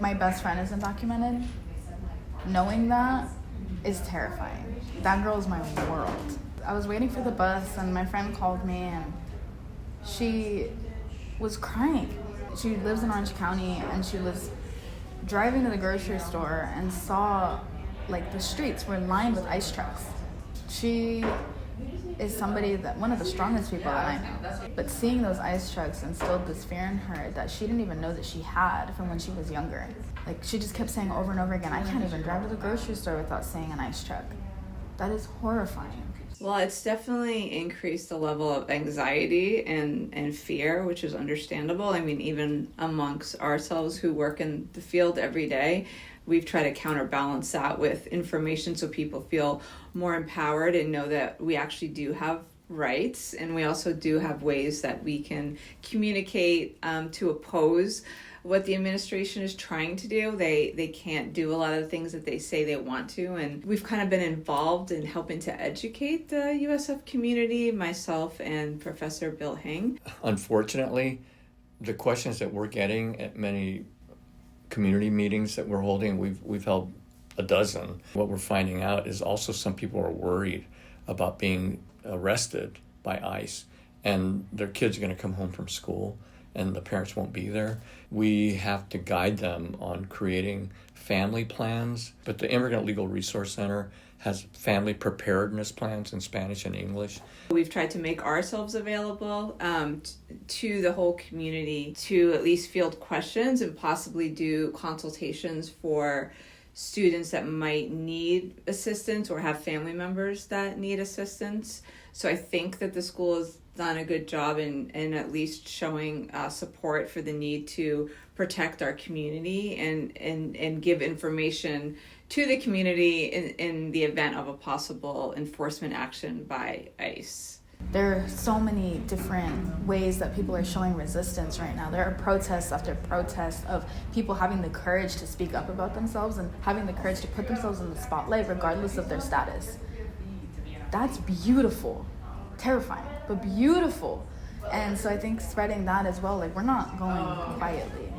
my best friend is undocumented, knowing that is terrifying. That girl is my world. I was waiting for the bus and my friend called me and she was crying. She lives in Orange County and she was driving to the grocery store and saw like the streets were lined with ice trucks. She is somebody that, one of the strongest people that I know. But seeing those ice trucks instilled this fear in her that she didn't even know that she had from when she was younger. Like she just kept saying over and over again, I can't even drive to the grocery store without seeing an ice truck. That is horrifying. Well, it's definitely increased the level of anxiety and fear, which is understandable. I mean, even amongst ourselves who work in the field every day, we've tried to counterbalance that with information so people feel more empowered and know that we actually do have rights, and we also do have ways that we can communicate to oppose what the administration is trying to do. They can't do a lot of the things that they say they want to, and we've kind of been involved in helping to educate the USF community, myself and Professor Bill Hing. Unfortunately, the questions that we're getting at many community meetings that we're holding, we've held a dozen. What we're finding out is also some people are worried about being arrested by ICE and their kids are going to come home from school and the parents won't be there. We have to guide them on creating family plans, but the Immigrant Legal Resource Center has family preparedness plans in Spanish and English. We've tried to make ourselves available to the whole community to at least field questions and possibly do consultations for students that might need assistance or have family members that need assistance. So I think that the school has done a good job in at least showing support for the need to protect our community and give information to the community in the event of a possible enforcement action by ICE. There are so many different ways that people are showing resistance right now. There are protests after protests of people having the courage to speak up about themselves and having the courage to put themselves in the spotlight regardless of their status. That's beautiful. Terrifying, but beautiful. And so I think spreading that as well, like we're not going quietly.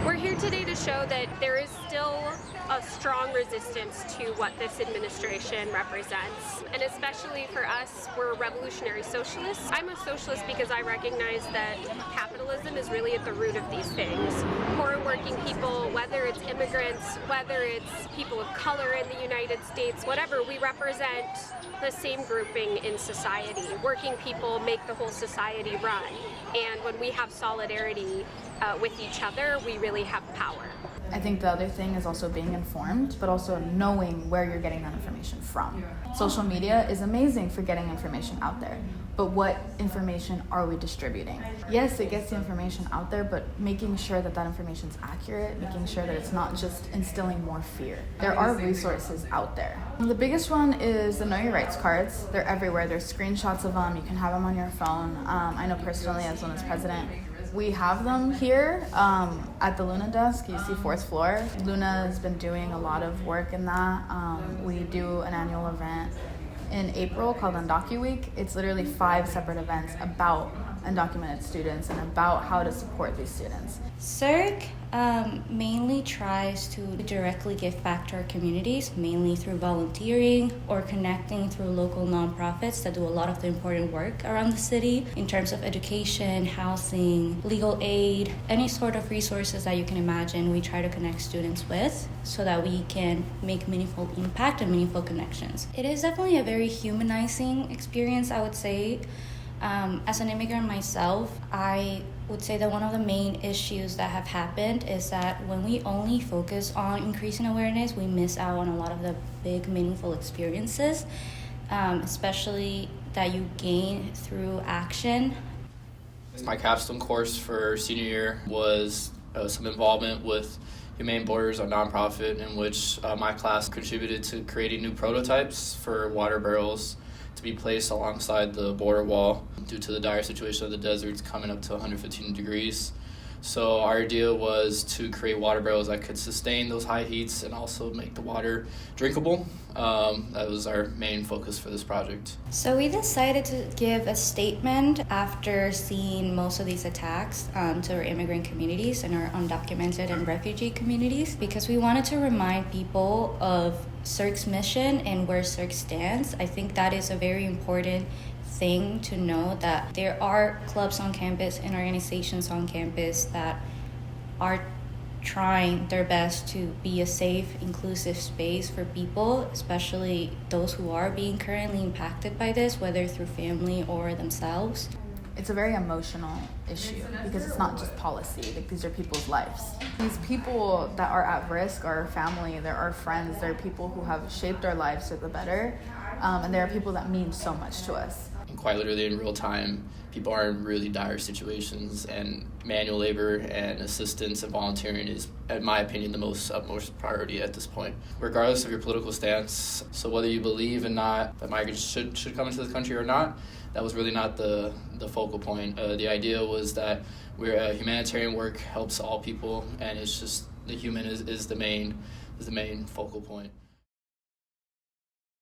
We're here today to show that there is still a strong resistance to what this administration represents. And especially for us, we're revolutionary socialists. I'm a socialist because I recognize that capitalism is really at the root of these things. Poor and working people, whether it's immigrants, whether it's people of color in the United States, whatever, we represent the same grouping in society. Working people make the whole society run. And when we have solidarity with each other, we really have power. I think the other thing is also being informed, but also knowing where you're getting that information from. Social media is amazing for getting information out there, but what information are we distributing? Yes, it gets the information out there, but making sure that that information is accurate, making sure that it's not just instilling more fear. There are resources out there. The biggest one is the Know Your Rights cards. They're everywhere. There's screenshots of them. You can have them on your phone. I know personally, as one as president, we have them here at the Luna desk. You see 4th floor. Luna has been doing a lot of work in that. We do an annual event in April called Undocu Week. It's literally 5 separate events about undocumented students and about how to support these students. CIRC mainly tries to directly give back to our communities, mainly through volunteering or connecting through local nonprofits that do a lot of the important work around the city in terms of education, housing, legal aid, any sort of resources that you can imagine. We try to connect students with so that we can make meaningful impact and meaningful connections. It is definitely a very humanizing experience, I would say. As an immigrant myself, I would say that one of the main issues that have happened is that when we only focus on increasing awareness, we miss out on a lot of the big, meaningful experiences, especially that you gain through action. My capstone course for senior year was some involvement with Humane Borders, a nonprofit in which my class contributed to creating new prototypes for water barrels to be placed alongside the border wall due to the dire situation of the deserts coming up to 115 degrees. So our idea was to create water barrels that could sustain those high heats and also make the water drinkable. That was our main focus for this project. So we decided to give a statement after seeing most of these attacks to our immigrant communities and our undocumented and refugee communities, because we wanted to remind people of CERC's mission and where CERC stands. I think that is a very important thing to know, that there are clubs on campus and organizations on campus that are trying their best to be a safe, inclusive space for people, especially those who are being currently impacted by this, whether through family or themselves. It's a very emotional issue because it's not just policy. Like, these are people's lives. These people that are at risk are our family, they're our friends, they're people who have shaped our lives for the better, and there are people that mean so much to us. And quite literally in real time, people are in really dire situations, and manual labor and assistance and volunteering is, in my opinion, the utmost priority at this point, regardless of your political stance. So whether you believe or not that migrants should come into the country or not, that was really not the focal point. The idea was that humanitarian work helps all people, and it's just the human is the main focal point.